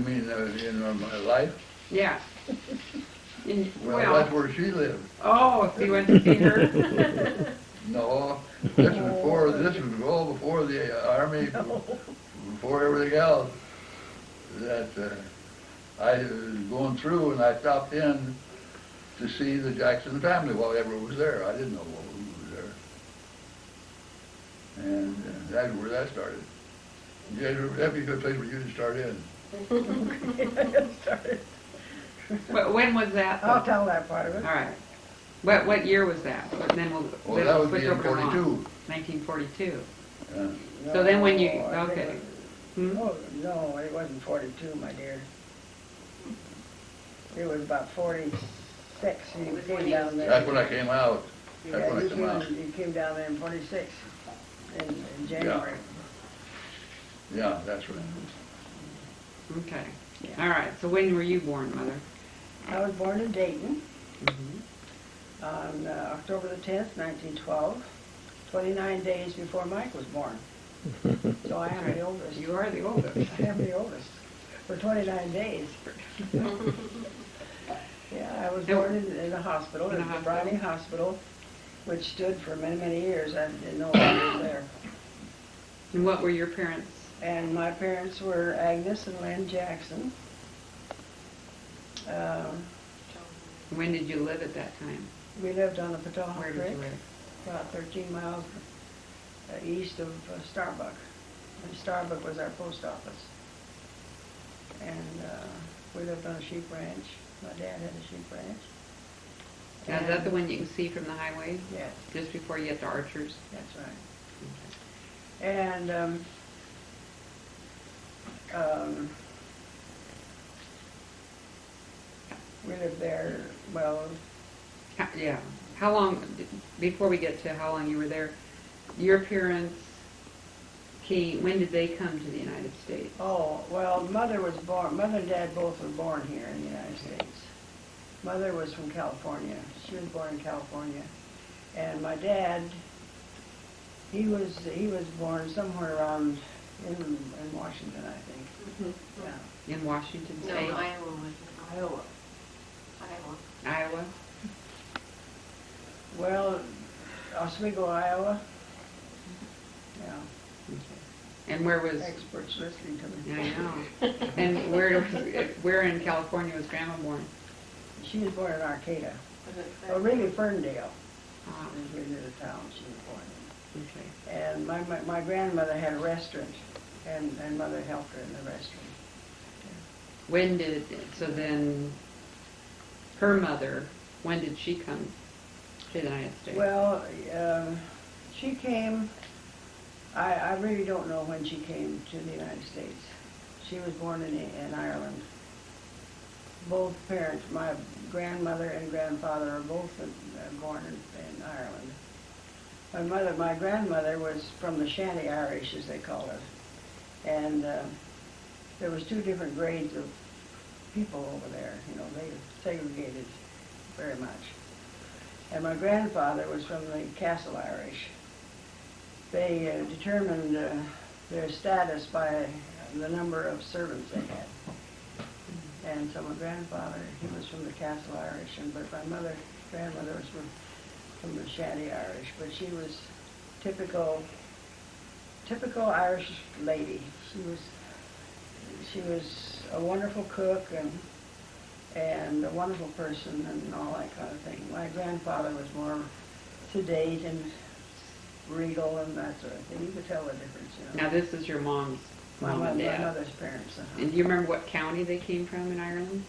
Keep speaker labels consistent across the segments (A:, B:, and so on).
A: You mean in my life?
B: Yeah.
A: Well, that's where she lived.
B: Oh, if you went to see her?
A: No, this was all before the army, before everything else. That I was going through and I stopped in to see the Jackson family while everyone was there. I didn't know who was there. And that's where that started. Yeah, that'd be a good place for you to start in.
C: Started.
B: When was that?
C: I'll tell that part of it.
B: All right. What year was that? Then we'll
A: That would
B: switch
A: be in
B: over to Mom.
A: 42.
B: 1942.
A: Yeah.
B: So then when you,
C: No, I think
B: okay.
C: Oh, no, it wasn't 42, my dear. It was about 46. You came down there.
A: That's when I came out. That's
C: Yeah,
A: when I came out.
C: you came down there in 46, in January.
A: Yeah, that's right.
B: Okay.
C: Yeah.
B: All right. So when were you born, Mother?
C: I was born in Dayton
B: Mm-hmm.
C: on October the 10th, 1912, 29 days before Mike was born. So I am the oldest.
B: You are the oldest.
C: I am the oldest for 29 days. Yeah, I was born in a hospital, in the Browning Hospital, which stood for many, many years. I didn't know I was there.
B: And what were your parents?
C: And my parents were Agnes and Lynn Jackson.
B: When did you live at that time?
C: We lived on the Pataha
B: Where
C: Creek,
B: did you live?
C: about 13 miles east of Starbuck. And Starbuck was our post office. And we lived on a sheep ranch. My dad had a sheep ranch.
B: Now, is that the one you can see from the highway?
C: Yes,
B: Just before you get to Archer's?
C: that's right. And we lived there, well,
B: Yeah. How long, before we get to how long you were there, your parents came, when did they come to the United States?
C: oh, well, Mother and Dad both were born here in the United States. Mother was from California. She was born in California. And my dad, he was born somewhere around in Washington, I think.
D: Mm-hmm.
C: Yeah.
B: In Washington
D: No,
B: State?
D: Iowa.
B: Iowa?
C: Well, Oswego, Iowa. Yeah.
B: Okay. And where was,
C: Experts listening to me.
B: I know. And where in California was Grandma born?
C: She was born in Arcata. Oh, really, Ferndale
B: Ah,
C: is really the town she was born in.
B: okay.
C: And my grandmother had a restaurant, and Mother helped her in the restaurant.
B: When did, so then, her mother, when did she come to the United States?
C: Well, she came, I really don't know when she came to the United States. She was born in Ireland. Both parents, my grandmother and grandfather, are both born in Ireland. My grandmother was from the Shanty Irish, as they call it. And there was two different grades of people over there. You know, they segregated very much. And my grandfather was from the Castle Irish. They determined their status by the number of servants they had. And so my grandfather, he was from the Castle Irish, but my grandmother was from the Shanty Irish. But she was typical Irish lady. She was a wonderful cook and a wonderful person and all that kind of thing. My grandfather was more sedate and regal and that sort of thing. You could tell the difference, you know.
B: Now this is your mom's mom and dad.
C: My mother's parents.
B: And do you remember what county they came from in Ireland?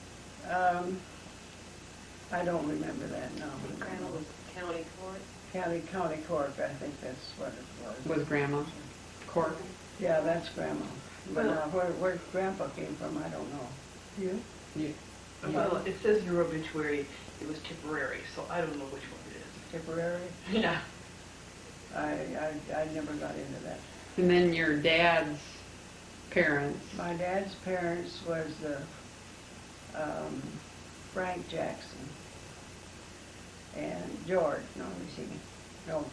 C: I don't remember that, no.
D: Grandma was County Court.
C: County Cork, I think that's what it was.
B: Was Grandma Cork?
C: Yeah, that's Grandma. But
D: Well-
C: where Grandpa came from, I don't know. You?
B: You,
D: Well, it says in your obituary it was Tipperary, so I don't know which one it is.
C: Tipperary?
D: Yeah.
C: I never got into that.
B: and then your dad's parents.
C: My dad's parents was Frank Jackson and George. No, let me see. No.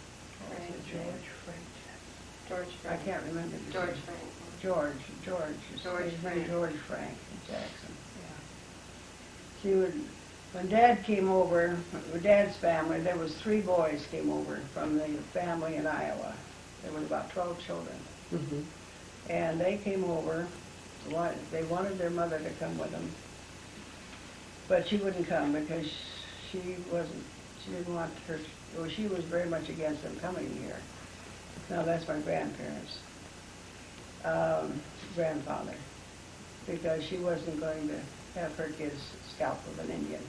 D: Frank Jackson.
E: George
C: I
E: Frank.
C: can't remember. his
E: George
C: name.
E: Frank.
C: George.
E: George
C: His name
E: Frank.
C: George Frank Jackson. Yeah. She would. When Dad came over, with Dad's family, there was 3 boys came over from the family in Iowa. There was about 12 children.
B: Mm-hmm.
C: And they came over. They wanted their mother to come with them, but she wouldn't come because she didn't want her. Well, she was very much against them coming here. Now that's my grandparents, grandfather, because she wasn't going to have her kids scalped with an Indian.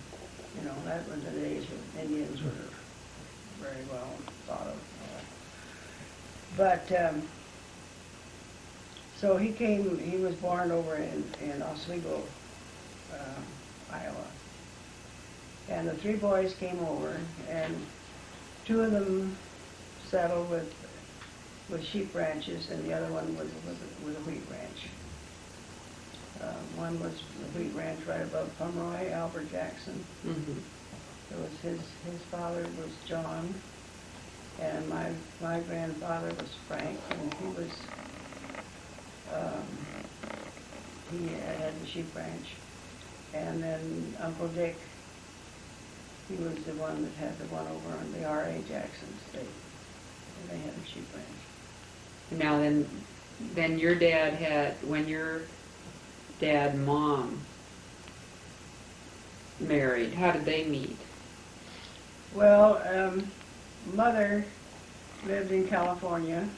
C: You know, that was the days when Indians were very well thought of. But so he came. He was born over in Oswego, Iowa. And the 3 boys came over, and 2 of them settled with sheep ranches, and the other one was a wheat ranch. One was the wheat ranch right above Pomeroy, Albert Jackson.
B: Mm-hmm.
C: It was his father was John, and my grandfather was Frank, and he had the sheep ranch. And then Uncle Dick, he was the one that had the one over on the R.A. Jackson estate, and they had a sheep ranch.
B: Now then your dad had, when your dad and mom married, how did they meet?
C: Well, Mother lived in California,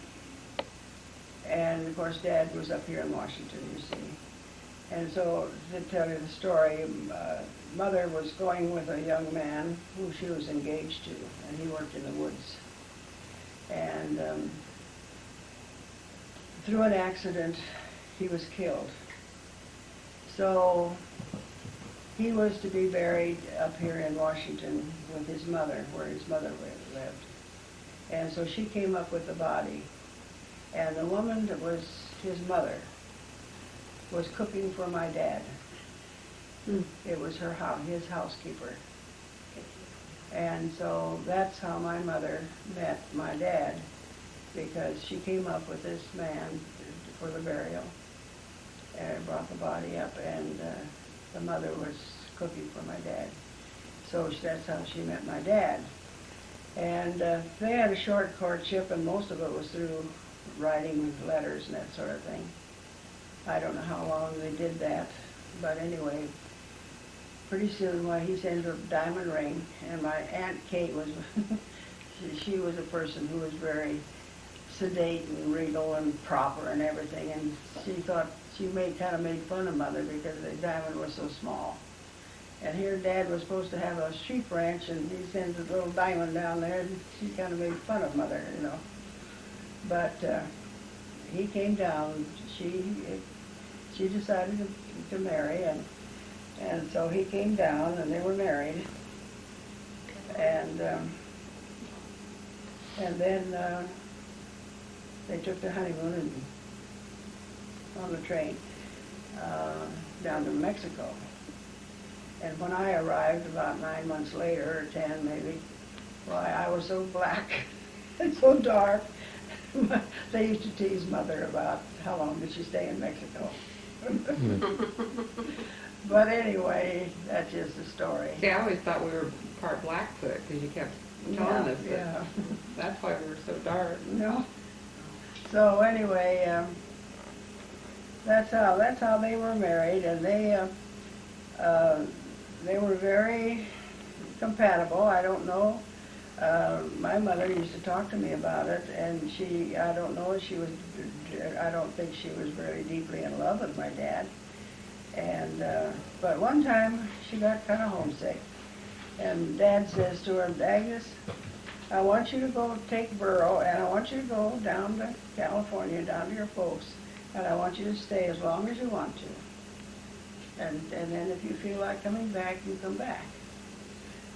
C: and of course Dad was up here in Washington, you see. And so, to tell you the story, Mother was going with a young man who she was engaged to, and he worked in the woods. And through an accident, he was killed. So he was to be buried up here in Washington with his mother, where his mother lived. And so she came up with the body. And the woman that was his mother was cooking for my dad. It was his housekeeper. And so that's how my mother met my dad, because she came up with this man for the burial and brought the body up, and the mother was cooking for my dad. So that's how she met my dad. And they had a short courtship, and most of it was through writing letters and that sort of thing. I don't know how long they did that, but anyway, pretty soon, he sent her a diamond ring, and my Aunt Kate was, she was a person who was very sedate and regal and proper and everything, and she thought, she kind of made fun of Mother because the diamond was so small. And here Dad was supposed to have a sheep ranch, and he sends a little diamond down there, and she kind of made fun of Mother, you know. But he came down, she decided to marry, and so he came down, and they were married. And then they took their honeymoon on the train down to Mexico. And when I arrived about 9 months later, or 10 maybe, why, I was so black and so dark. They used to tease Mother about how long did she stay in Mexico. But anyway, that's just the story.
B: See, I always thought we were part Blackfoot because you kept telling us that.
C: Yeah.
B: That's why we were so dark.
C: No. So anyway, that's how they were married, and they were very compatible. I don't know. My mother used to talk to me about it, and I don't think she was very deeply in love with my dad. And but one time she got kind of homesick, and Dad says to her, "Agnes, I want you to go take Beryl, and I want you to go down to California, down to your folks, and I want you to stay as long as you want to. And then if you feel like coming back, you come back."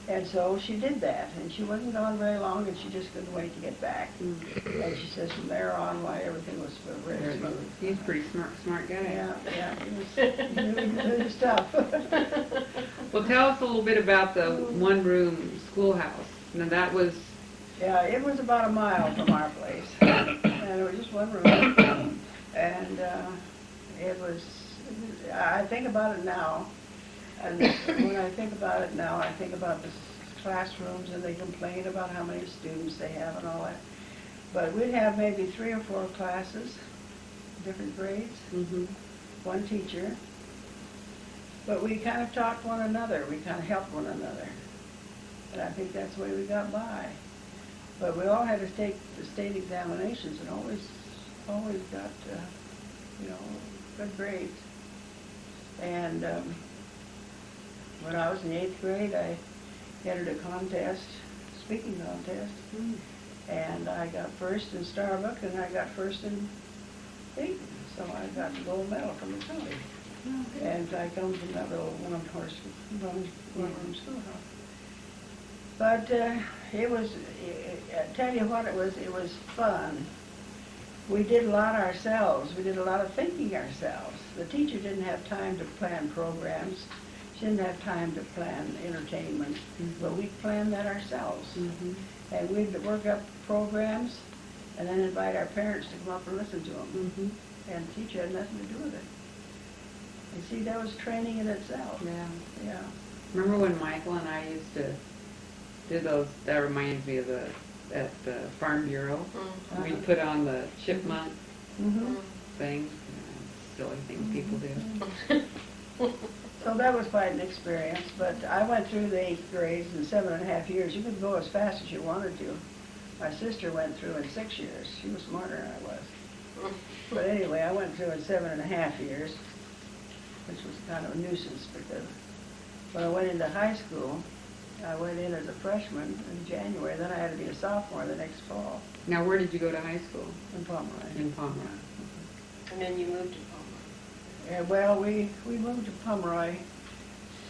C: And so she did that, and she wasn't gone very long, and she just couldn't wait to get back. And she says from there on, why everything was very smooth.
B: He's a pretty smart guy.
C: Yeah, he knew his stuff.
B: Well, tell us a little bit about the one-room schoolhouse. Now that was
C: Yeah, it was about a mile from our place, and it was just one room, and it was, I think about it now, and when I think about it now, I think about the classrooms, and they complain about how many students they have and all that. But we'd have maybe 3 or 4 classes, different grades, one teacher. But we kind of taught one another, we kind of helped one another. And I think that's the way we got by. But we all had to take the state examinations and always got, you know, good grades. And when I was in the 8th grade, I entered a contest, speaking contest, and I got first in Starbuck, and I got first in Dayton. So I got the gold medal from the county. And I come from that little one-room schoolhouse. But it was, I tell you what, it was fun. We did a lot ourselves. We did a lot of thinking ourselves. The teacher didn't have time to plan programs. She didn't have time to plan entertainment, but we planned that ourselves. And we'd work up programs and then invite our parents to come up and listen to them. And the teacher had nothing to do with it. You see, that was training in itself. Yeah.
B: Remember when Michael and I used to do those? That reminds me of at the Farm Bureau. We'd put on the chipmunk thing. Silly things people do.
C: So that was quite an experience. But I went through the 8th grades in 7.5 years. You could go as fast as you wanted to. My sister went through in 6 years. She was smarter than I was. But anyway, I went through in 7.5 years, which was kind of a nuisance because when I went into high school, I went in as a freshman in January. Then I had to be a sophomore the next fall.
B: Now, where did you go to high school?
C: In Pomeroy.
B: In Pomeroy.
D: And then you moved to Pomeroy.
C: Yeah, well, we moved to Pomeroy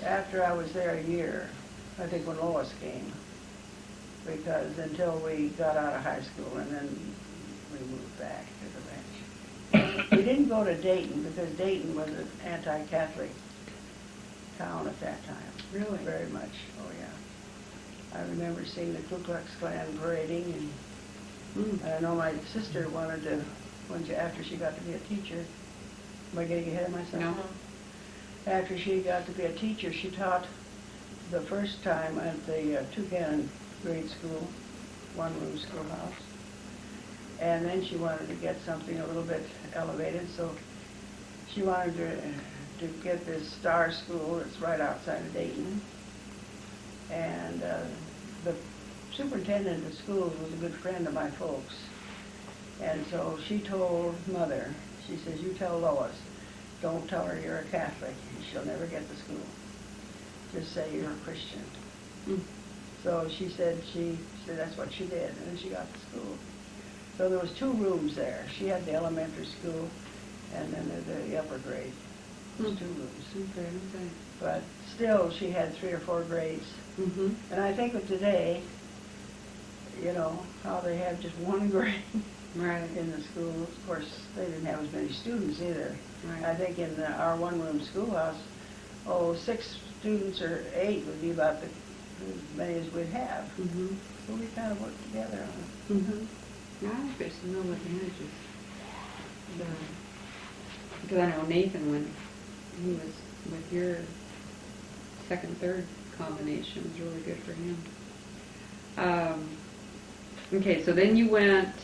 C: after I was there a year, I think when Lois came, because until we got out of high school, and then we moved back to the ranch. We didn't go to Dayton because Dayton was an anti-Catholic town at that time.
B: Really?
C: Very much. Oh yeah. I remember seeing the Ku Klux Klan parading, and I know my sister wanted to, after she got to be a teacher. Am I getting ahead of myself?
B: No.
C: After she got to be a teacher, she taught the first time at the Toucan grade school, one-room schoolhouse. And then she wanted to get something a little bit elevated, so she wanted to get this star school that's right outside of Dayton. And the superintendent of schools was a good friend of my folks. And so she told Mother, she says, you tell Lois, don't tell her you're a Catholic. She'll never get to school. Just say you're a Christian. So she said that's what she did, and then she got to school. So there was 2 rooms there. She had the elementary school, and then the upper grade. There was 2 rooms.
B: Okay.
C: But still, she had 3 or 4 grades. And I think of today, you know, how they have just 1 grade in the school. Of course, they didn't have as many students either. I think in our one-room schoolhouse, 6 students or 8 would be about as many as we'd have. So we kind of worked together on it.
B: Yeah, there's some real advantages. Because I know Nathan, when he was with your second, third combination, was really good for him. Okay, so then you went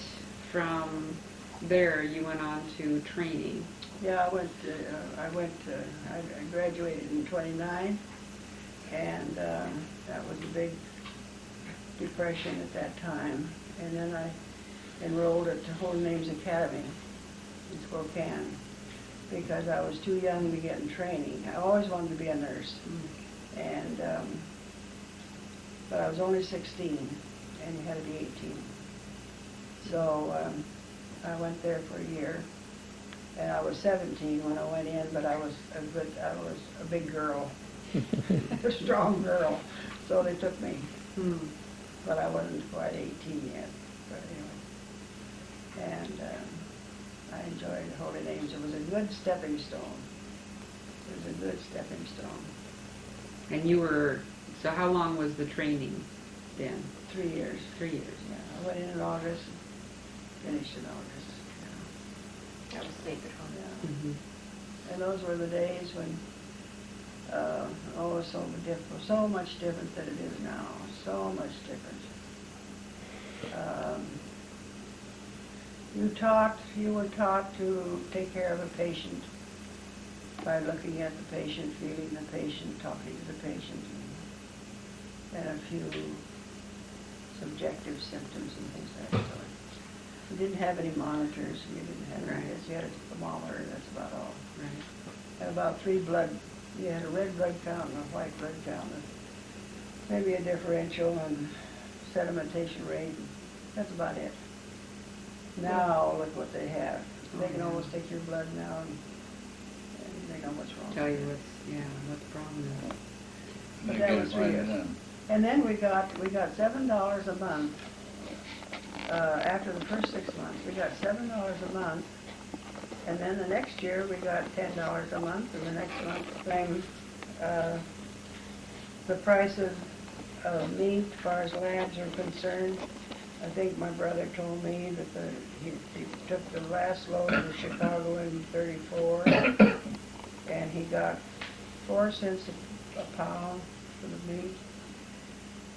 B: from there, you went on to training.
C: Yeah, I graduated in 29, and that was a big depression at that time. And then I enrolled at the Holy Names Academy in Spokane because I was too young to get in training. I always wanted to be a nurse, and but I was only 16, and you had to be 18. So I went there for a year, and I was 17 when I went in, but I was a big girl, a strong girl, so they took me. But I wasn't quite 18 yet. But anyway, and I enjoyed the Holy Names. It was a good stepping stone. It was a good stepping stone.
B: And so how long was the training? then?
C: 3 years.
B: 3 years.
C: Yeah, I went in August, and finished in August.
D: That was safe at home.
C: Yeah.
B: Mm-hmm.
C: And those were the days when, it was so different, so much different than it is now. So much different. You were taught to take care of a patient by looking at the patient, feeling the patient, talking to the patient, and a few subjective symptoms and things like that. You didn't have any monitors, you didn't have any of this, you had a thermometer, that's about all.
B: Right.
C: And about 3 blood, you had a red blood count and a white blood count, and maybe a differential and sedimentation rate, that's about it. Now, look what they have. They can almost take your blood now and they know what's wrong.
B: Tell you what the problem is.
C: But
A: You
C: that
A: can't
C: was 3
A: find
C: years.
A: it then.
C: And then we got $7 a month. After the first 6 months, we got $7 a month. And then the next year, we got $10 a month, and the next month, same, the price of meat, as far as labs are concerned. I think my brother told me that he took the last load to Chicago in '34, and he got 4 cents a pound for the meat,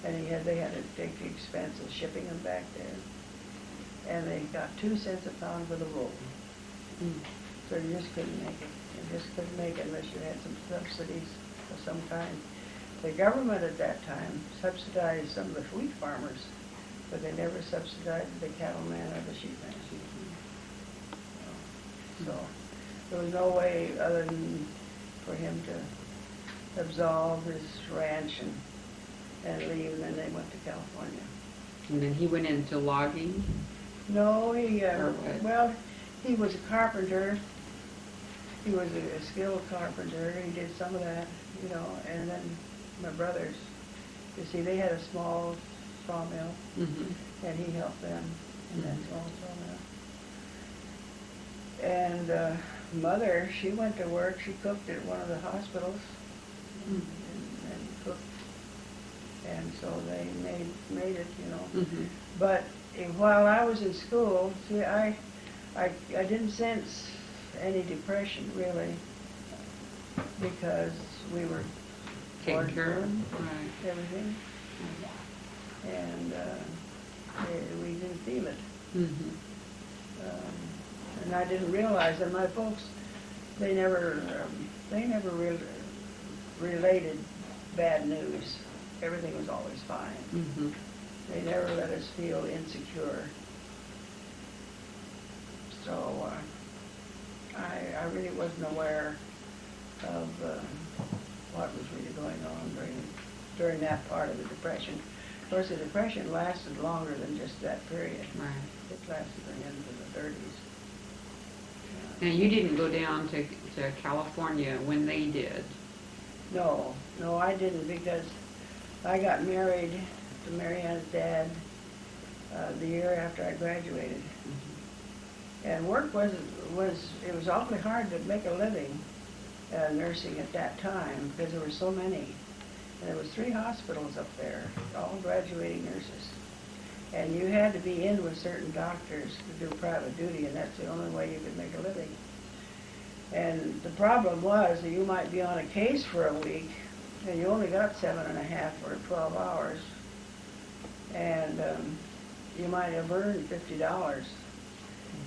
C: and they had to take the expense of shipping them back there, and they got 2 cents a pound for the wool. So you just couldn't make it. You just couldn't make it unless you had some subsidies of some kind. The government at that time subsidized some of the wheat farmers, but they never subsidized the cattleman or the sheepman. So there was no way other than for him to absolve his ranch and leave, and then they went to California.
B: And then he went into logging?
C: No,
B: what?
C: he was a carpenter. He was a skilled carpenter. He did some of that, and then my brothers, you see, they had a small sawmill,
B: Mm-hmm.
C: and he helped them in that small sawmill. And mother, she went to work. She cooked at one of the hospitals and cooked. And so they made it,
B: Mm-hmm.
C: But while I was in school, see, I didn't sense any depression really, because we were
B: Taken care of.
C: of
B: Right.
C: everything, and we didn't feel it.
B: Mm-hmm.
C: And I didn't realize that my folks, they never related bad news. Everything was always fine.
B: Mm-hmm.
C: They never let us feel insecure. So I really wasn't aware of what was really going on during that part of the Depression. Of course, the Depression lasted longer than just that period.
B: Right.
C: It lasted into the 30s.
B: Now, you didn't go down to California when they did.
C: No, I didn't, because I got married to Marianne's dad the year after I graduated.
B: Mm-hmm.
C: And work it was awfully hard to make a living nursing at that time, because there were so many. And there was 3 hospitals up there, all graduating nurses. And you had to be in with certain doctors to do private duty, and that's the only way you could make a living. And the problem was that you might be on a case for a week, and you only got 7.5 or 12 hours. And you might have earned $50.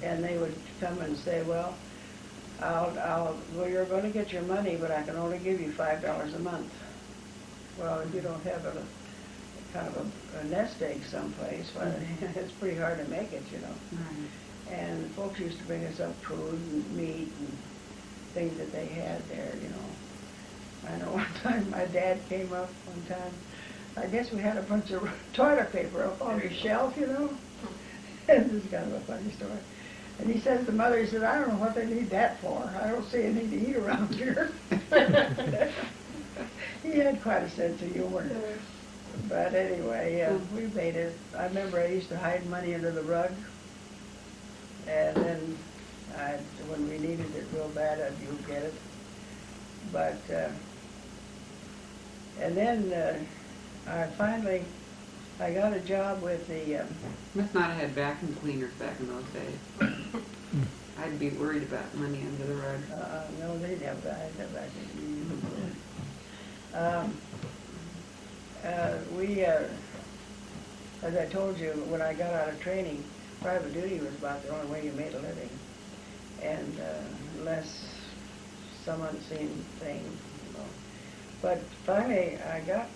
C: And they would come and say, well, you're going to get your money, but I can only give you $5 a month. Well, if you don't have a kind of a nest egg someplace, well, it's pretty hard to make it,
B: Right.
C: And folks used to bring us up food and meat and things that they had there, I know one time my dad came up one time. I guess we had a bunch of toilet paper up on the shelf, And this is kind of a funny story. And he says to mother, he said, I don't know what they need that for. I don't see anything to eat around here. He had quite a sense of humor. But anyway, we made it. I remember I used to hide money under the rug. And then when we needed it real bad, I'd go get it. But, and then I finally I got a job with the,
B: Must not have had vacuum cleaners back in those days. I'd be worried about money under the rug.
C: no, they didn't have that. As I told you, when I got out of training, private duty was about the only way you made a living. And unless some unseen thing, you know. But finally, I got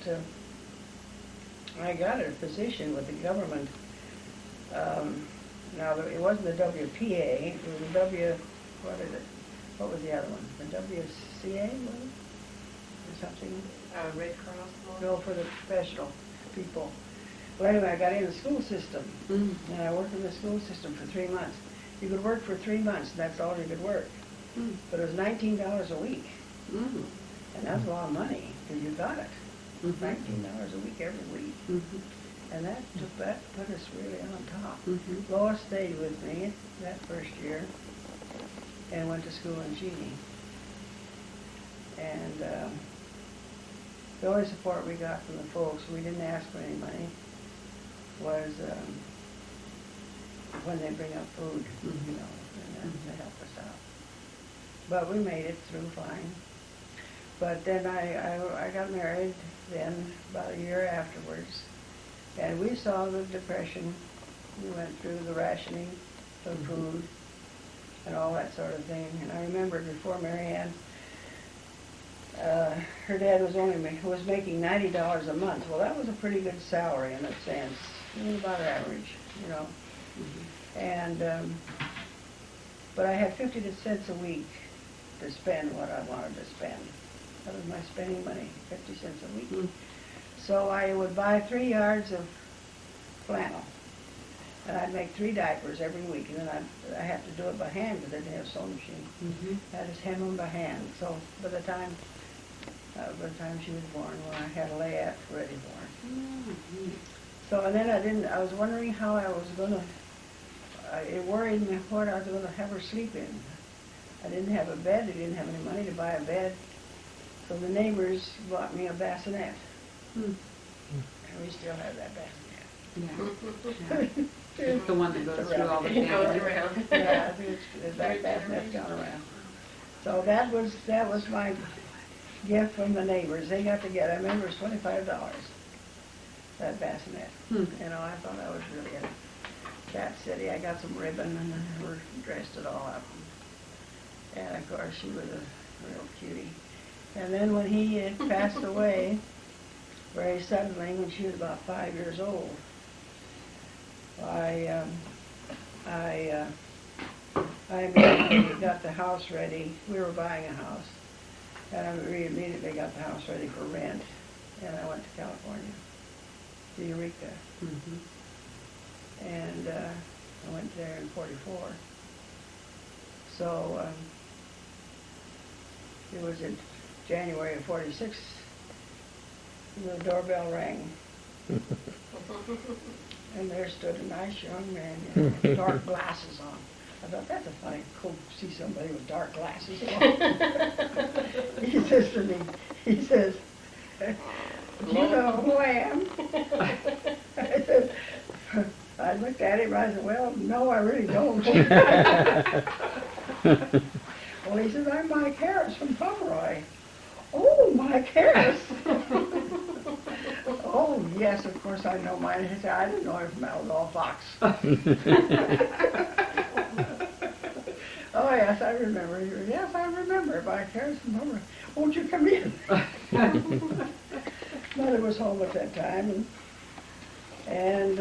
C: a position with the government. Now, it wasn't the WPA, it was the what was the other one? The WCA, was it? Or something?
D: Red Cross?
C: No, for the professional people. Well, anyway, I got in the school system, and I worked in the school system for 3 months. You could work for 3 months, and that's all you could work. But it was $19 a week, and that's a lot of money, because you got it. $19 a week every week. And that put us really on top. Lois stayed with me that first year and went to school in Genie. And the only support we got from the folks, we didn't ask for any money, was when they bring up food, you know, and to help us out. But we made it through fine. But then I got married then, about a year afterwards. And we saw the Depression. We went through the rationing of food and all that sort of thing. And I remember before Mary Ann, her dad was making $90 a month. Well, that was a pretty good salary in a sense. It was about average, you know. And but I had 50 cents a week to spend what I wanted to spend. That was my spending money, 50 cents a week. So I would buy 3 yards of flannel, and I'd make 3 diapers every week, and then I had to do it by hand because I didn't have a sewing machine. I just hem them by hand. So by the time she was born, when I had a layette ready for her. So and then I was wondering how I was going to. It worried me what I was going to have her sleep in. I didn't have a bed. I didn't have any money to buy a bed. So the neighbors bought me a bassinet. And we still have that bassinet.
B: Yeah. It's the one that goes through all the families.
C: Yeah, that bassinet's gone around. So that was my gift from the neighbors. They got to get, I remember it was $25, that bassinet. You know, I thought I was really a Cat City. I got some ribbon and we dressed it all up. And of course she was a real cutie. And then when he passed away, very suddenly, when she was about 5 years old, I immediately got the house ready. We were buying a house, and we immediately got the house ready for rent. And I went to California, to Eureka, and I went there in '44. So it was in January of '46. The doorbell rang, and there stood a nice young man with dark glasses on. I thought, that's a funny, cool to see somebody with dark glasses on. He says to me, he says, "Do you know who I am?" I said, I looked at him, I said, "Well, no, I really don't." Well, he says, "I'm Mike Harris from Pomeroy." "Oh, Mike Harris." "Oh, yes, of course I know mine." He said, "I didn't know him from Outlaw Fox." "Oh, yes, I remember." He said, "Yes, I remember Mike Harris from Pomeroy. Won't you come in?" Mother was home at that time, and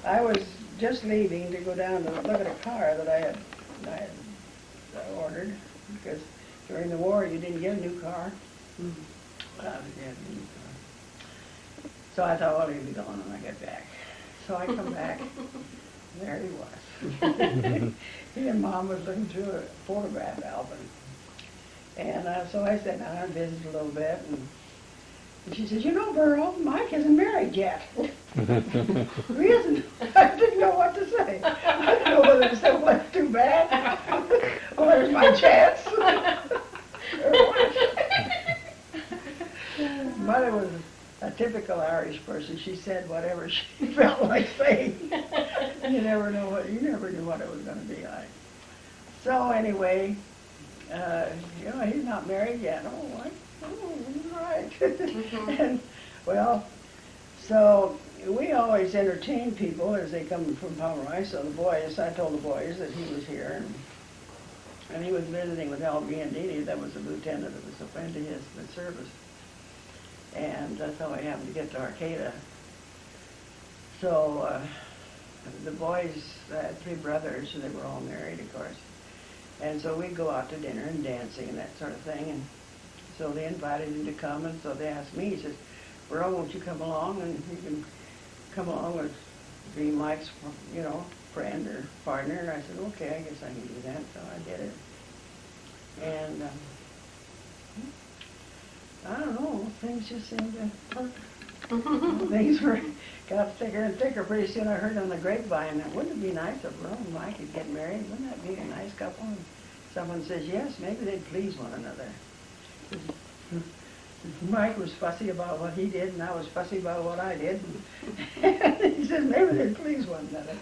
C: I was just leaving to go down to look at a car that I had ordered, because during the war you didn't get a new car. So I thought, well, he'll be gone when I get back. So I come back, there he was. He and Mom was looking through a photograph album. And so I sat down and visited a little bit, and she says, "You know, Beryl, Mike isn't married yet." "He isn't?" I didn't know what to say. I didn't know whether to say, "Well, that's too bad." "Well, there's my chance." Mother was a typical Irish person. She said whatever she felt like saying. You never knew what it was going to be like. So anyway, he's not married yet. Right. And well, so we always entertain people as they come from Pomeroy. So the boys, I told the boys that he was here, and he was visiting with L.B.N.D. That was the lieutenant that was a friend of his in the service. And so I happened to get to Arcata. So the boys had 3 brothers, and they were all married, of course. And so we'd go out to dinner and dancing and that sort of thing. And so they invited him to come, and so they asked me, he says, "Beryl, won't you come along, and you can come along with be Mike's, friend or partner?" And I said, "Okay, I guess I can do that." So I did it. And I don't know, things just seemed to work. Things got thicker and thicker. Pretty soon I heard on the grapevine, wouldn't it be nice if Beryl and Mike could get married? Wouldn't that be a nice couple? And someone says, yes, maybe they'd please one another. Mike was fussy about what he did, and I was fussy about what I did. And he said, maybe they'd please one another.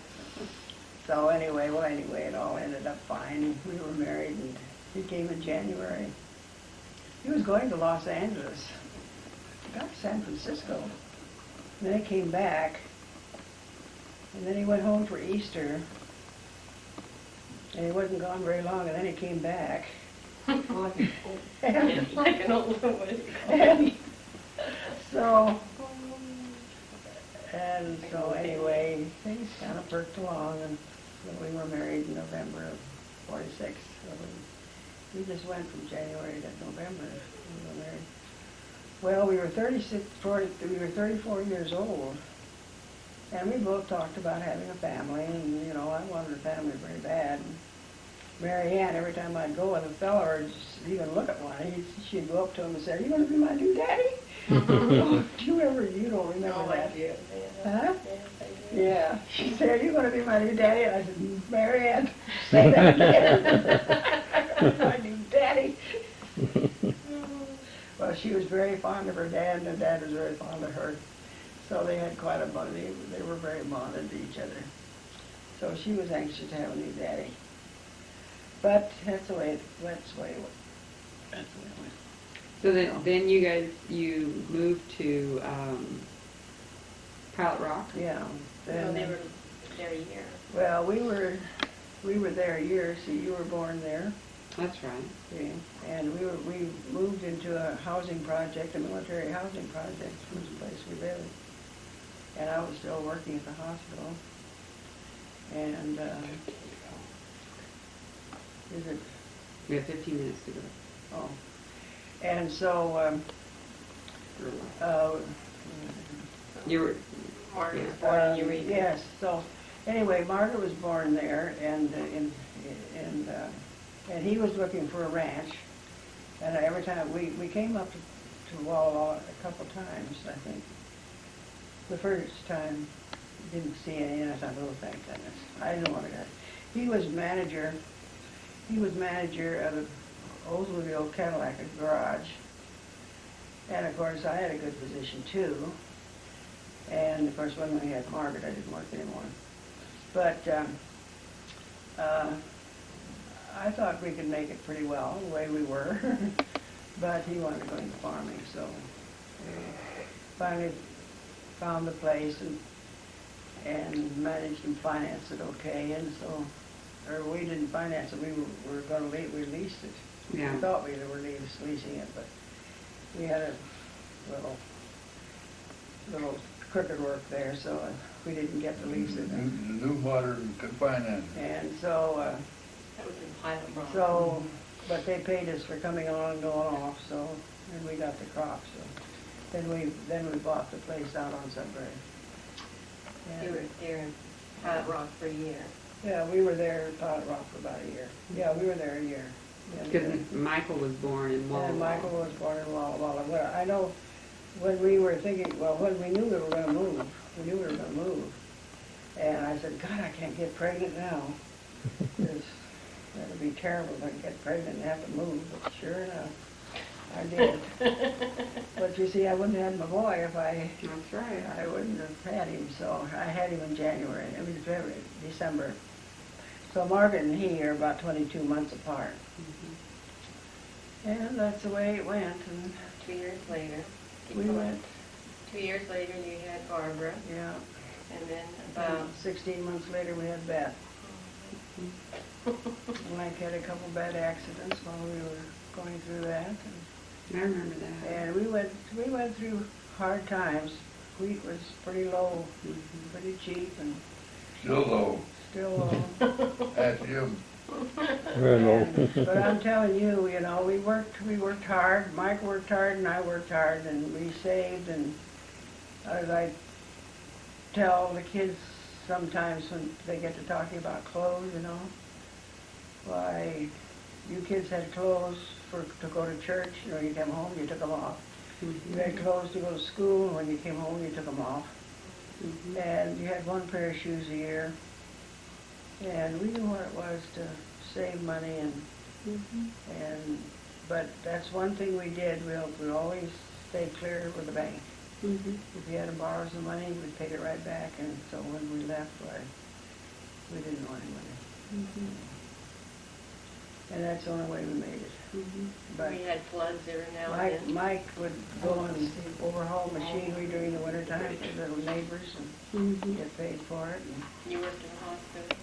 C: So anyway, it all ended up fine. We were married, and he came in January. He was going to Los Angeles. He got to San Francisco. And then he came back. And then he went home for Easter. And he wasn't gone very long, and then he came back.
D: Like an old woman.
C: And so anyway, things kind of perked along, and so we were married in November of '46. So we just went from January to November. We were married. Well, we were 34 years old, and we both talked about having a family, and I wanted a family very bad. And Mary Ann, every time I'd go with a fella or just even look at one, she'd go up to him and say, "Are you going to be my new daddy?" Oh, you don't remember that?
D: Yeah.
C: Huh? Yeah. She said, "Are you going to be my new daddy?" And I said, "Mary Ann, say that again." My new daddy. Well, she was very fond of her dad, and her dad was very fond of her. So they had quite a bond. They were very bonded to each other. So she was anxious to have a new daddy. But that's the way it went.
B: So then you moved to Pilot Rock?
C: Yeah.
E: Well, they were there a year.
C: Well, we were there a year. See, you were born there.
B: That's right.
C: See, and we moved into a housing project, a military housing project, was the place we lived. And I was still working at the hospital. And is it?
B: We have 15 minutes to go.
C: Oh. And so,
B: You were,
E: Margaret was born in Eureka.
C: yes. So, anyway, Margaret was born there, and he was looking for a ranch. And every time we came up to Walla Walla a couple times, I think. The first time, didn't see any, and I thought, oh, thank goodness. I didn't want to go. He was manager of the Oldsmobile Cadillac garage. And of course, I had a good position too. And of course, when we had Margaret, I didn't work anymore. But I thought we could make it pretty well the way we were. But he wanted to go into farming, so we finally found the place and managed to finance it okay. And so, or we didn't finance it, we were going to we leased it.
B: Yeah.
C: We thought we were leasing it, but we had a little crooked work there, so we didn't get to lease it.
A: New modern finance.
C: And so,
E: That was in Pilot Rock.
C: but they paid us for coming on and going off, so, and we got the crop, so. Then we bought the place out on Sudbury.
E: You were there in Pilot Rock for a year.
C: Yeah, we were there in Pilot Rock for about a year. Yeah, we were there a year.
B: because Michael was born in Walla
C: And
B: Walla.
C: Michael was born in Walla Walla. Well, I know when we were thinking, well, when we knew we were going to move, and I said, God, I can't get pregnant now. Because that would be terrible if I get pregnant and have to move. But sure enough, I did. But you see, I wouldn't have had my boy if
B: That's right.
C: I wouldn't have had him, so I had him in January, I mean, February, December. So Margaret and he are about 22 months apart. And that's the way it went, and
E: 2 years later. keep
C: we
E: going.
C: went,
E: 2 years later, you had Barbara,
C: yeah.
E: and then about,
C: About 16 months later, we had Beth. Mike had a couple bad accidents while we were going through that.
B: I remember that.
C: And we went through hard times. Wheat was pretty low, pretty cheap, and
A: Still low.
C: still low.
A: That's him.
F: Very low.
C: But I'm telling you, you know, we worked hard. Mike worked hard, and I worked hard, and we saved. And as I tell the kids sometimes when they get to talking about clothes, you know, why you kids had clothes to go to church. You know, you came home, you took them off. You had clothes to go to school, and when you came home, you took them off. And you had one pair of shoes a year. And we knew what it was to save money, but that's one thing we did. We always stayed clear with the bank. If you had to borrow some money, we'd take it right back, and so when we left, we didn't want any money. And that's the only way we made it. But
E: we had floods every now and then.
C: Mike would go and overhaul machinery during the wintertime for the neighbors and get paid for it. And
E: You worked in the hospital.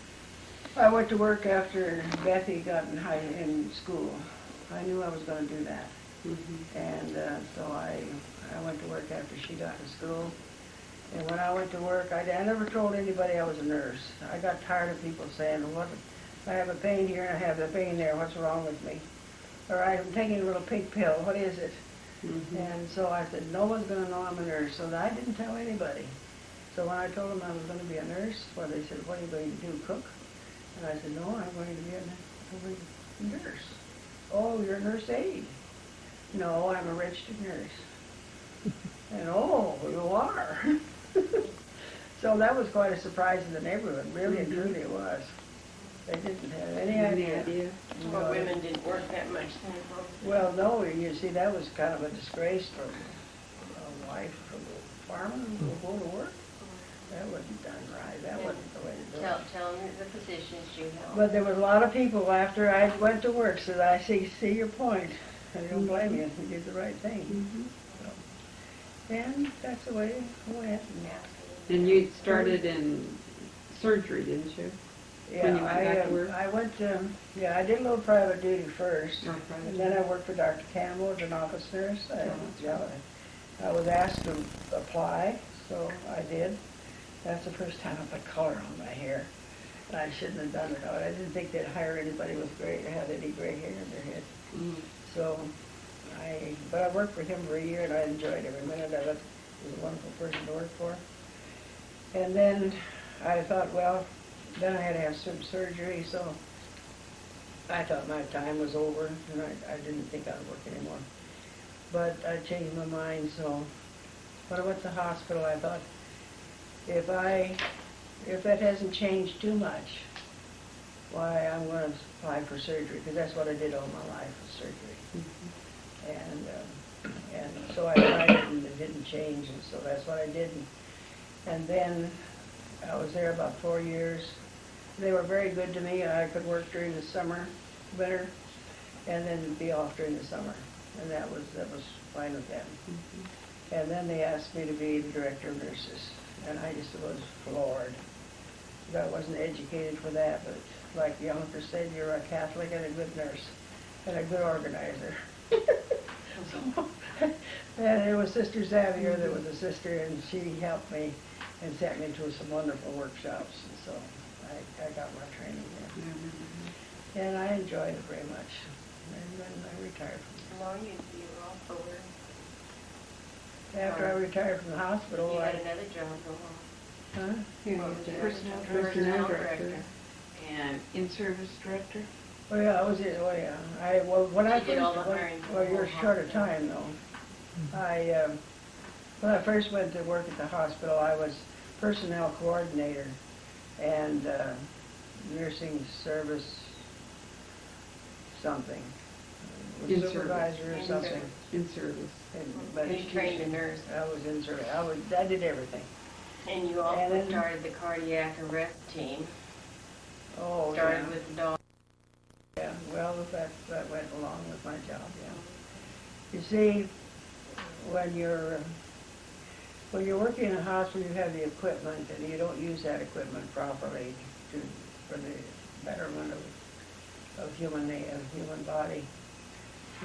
C: I went to work after Bethy got in school. I knew I was going to do that. And so I went to work after she got to school. And when I went to work, I never told anybody I was a nurse. I got tired of people saying, "What? I have a pain here and I have a pain there. What's wrong with me?" Or "I'm taking a little pink pill. What is it?" And so I said, "No one's going to know I'm a nurse." So I didn't tell anybody. So when I told them I was going to be a nurse, well, they said, "What are you going to do, cook?" And I said, "No, I'm going to be a nurse." "Oh, you're a nurse aide." "No, I'm a registered nurse." And "Oh, you are." So that was quite a surprise in the neighborhood. Really and truly it was. They didn't have any idea. You
E: Well,
C: know,
E: women didn't work that much then.
C: well, no, you see, that was kind of a disgrace for a wife from a farmer who would go to work. That wasn't done right. That wasn't the way to do it.
E: Tell them the positions you held.
C: But there was a lot of people after I went to work said, "I see your point. I don't blame you. You did the right thing." So, and that's the way it went.
B: And you started in surgery, didn't you?
C: Yeah,
B: When you went back to work?
C: I went to, I did a little private duty first.
B: Oh, private
C: And then I worked for Dr. Campbell as an office nurse. I was asked to apply, so I did. That's the first time I put color on my hair. And I shouldn't have done it. I didn't think they'd hire anybody with had any gray hair in their head. So but I worked for him for a year and I enjoyed every minute of it. He was a wonderful person to work for. And then I thought, well, then I had to have some surgery, so I thought my time was over, and I didn't think I would work anymore. But I changed my mind, so when I went to the hospital, I thought, if that hasn't changed too much, why, I'm going to apply for surgery, because that's what I did all my life, was surgery. And so I tried it, and it didn't change, and so that's what I did. And then I was there about 4 years. They were very good to me. I could work during the summer, winter, and then be off during the summer. And that was fine with them. And then they asked me to be the director of nurses. And I just was floored. I wasn't educated for that, but like the uncle said, you're a Catholic and a good nurse and a good organizer. And it was Sister Xavier that was a sister, and she helped me and sent me to some wonderful workshops. And so I got my training there. And I enjoyed it very much. And then I retired from
E: How long you were off for work?
C: After I retired from the hospital,
E: You
C: I...
E: had another job go on.
C: Huh?
B: Yeah,
E: What
B: you
E: was
B: did.
E: it?
B: Personnel director.
D: And in-service director?
C: Oh, yeah, I was in, oh, yeah. When I
E: She did
C: first,
E: all the hiring for
C: well,
E: the
C: you're
E: whole
C: short of
E: hospital.
C: time, though. When I first went to work at the hospital, I was personnel coordinator and nursing service something.
B: In service.
C: supervisor or
E: In
C: something.
E: service.
B: In service.
C: But
E: And you trained a nurse.
C: I was in service. I did everything.
E: And you
C: And
E: also
C: then-
E: started the cardiac arrest team,
C: Oh,
E: started
C: yeah.
E: with the dog.
C: Yeah, well, that went along with my job, yeah. You see, when you're working in a hospital, you have the equipment, and you don't use that equipment properly for the betterment of human body.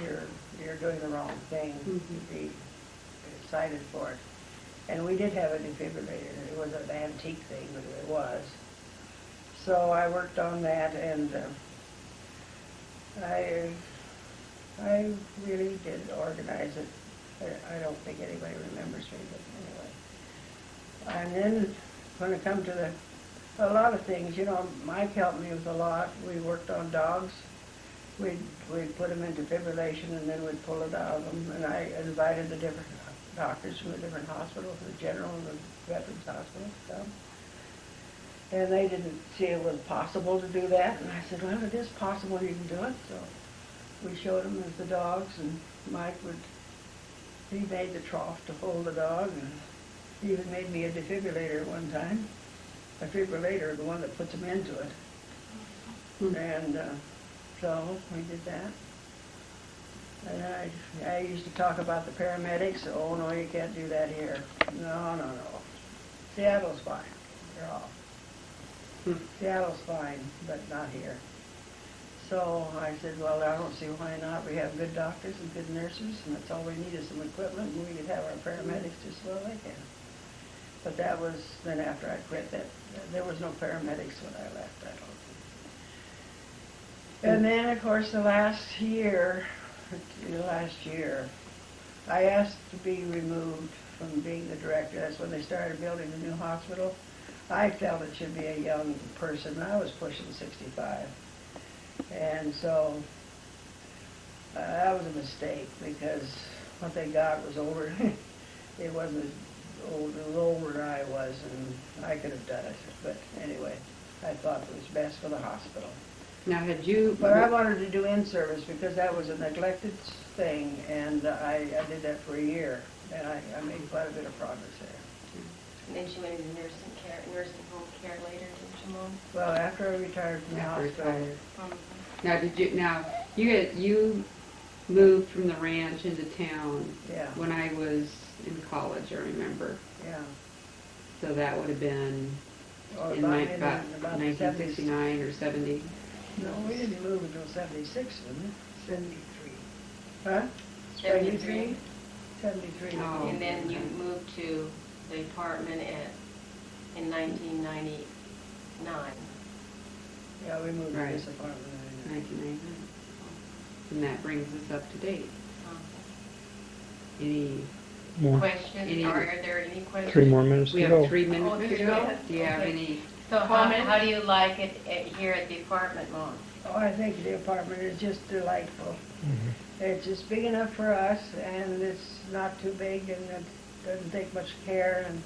C: You're doing the wrong thing to be cited for it. And we did have a defibrillator. It was an antique thing, but it was. So I worked on that, and I really did organize it. I don't think anybody remembers me, but anyway. And then when it come to a lot of things, Mike helped me with a lot. We worked on dogs. We'd put them in defibrillation, and then we'd pull it out of them. And I invited the different doctors from the different hospitals, the general and the veterans hospital, so. And they didn't see it was possible to do that. And I said, well, it is possible you can do it. So we showed them as the dogs, and Mike he made the trough to hold the dog, and he even made me a defibrillator one time. A defibrillator, the one that puts them into it. And so we did that. And I used to talk about the paramedics. Oh, no, you can't do that here. No. Seattle's fine. They're off. Seattle's fine, but not here. So I said, well, I don't see why not. We have good doctors and good nurses, and that's all we need is some equipment, and we could have our paramedics just as well they can. But that was then after I quit. There was no paramedics when I left, I don't think. And then, of course, the last year, I asked to be removed from being the director. That's when they started building the new hospital. I felt it should be a young person. I was pushing 65. And so that was a mistake, because what they got was older. It wasn't as older than I was, and I could have done it. But anyway, I thought it was best for the hospital.
B: Now, had you...
C: But I wanted to do in-service because that was a neglected thing, and I did that for a year, and I made quite a bit of progress there.
E: And then she went into nursing home care later, didn't she, Mom?
C: Well, after I retired from the
B: After
C: hospital.
B: retired. Now, you moved from the ranch into town
C: Yeah,
B: when I was in college, I remember.
C: yeah.
B: So that would have been
C: Or
B: in about
C: about the 70s.
B: 1969 or 70.
C: No, we didn't move until 76, didn't we?
D: 73.
C: Huh?
E: 73.
C: 73.
B: Oh.
E: And then you moved to the apartment in 1999.
C: Yeah, we moved to
B: Right.
C: this apartment.
B: 1999. And that brings us up to date.
E: Um,
B: Any...
F: More.
E: Questions? Are there any questions?
F: 3 more minutes
B: We
F: to
B: have
F: go.
B: 3 minutes
E: Oh,
B: to
E: do you
B: go.
E: have-
B: Do you have
E: okay.
B: any...
E: So
D: Comment?
E: how do you like it here at the apartment, Mom?
C: Oh, I think the apartment is just delightful.
F: Mhm.
C: It's just big enough for us, and it's not too big, and it doesn't take much care, and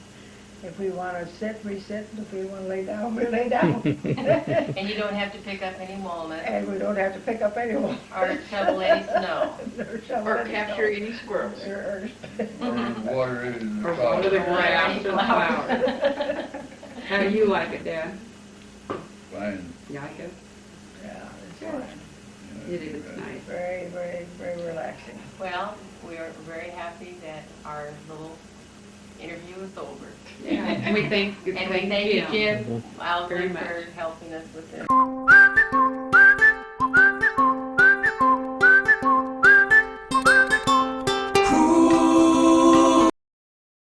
C: if we want to sit, we sit, and if we want to lay down, we lay down.
E: And you don't have to pick up any walnuts
C: And we don't have to pick up any more.
E: or shovel any snow.
D: Or capture any squirrels.
A: Water it in the
B: Or
A: closet.
B: water the grass
E: Any
B: or flowers. How do you like it, Dad?
A: Fine.
B: You like it?
C: Yeah, it's fine.
A: Yeah,
B: It is
A: right.
B: nice.
C: Very, very, very relaxing.
E: Well, we are very happy that our little interview is over.
B: Yeah. And we thank
E: And we thank you, Jim
B: Very
E: Alvin,
B: much.
E: for helping us with this.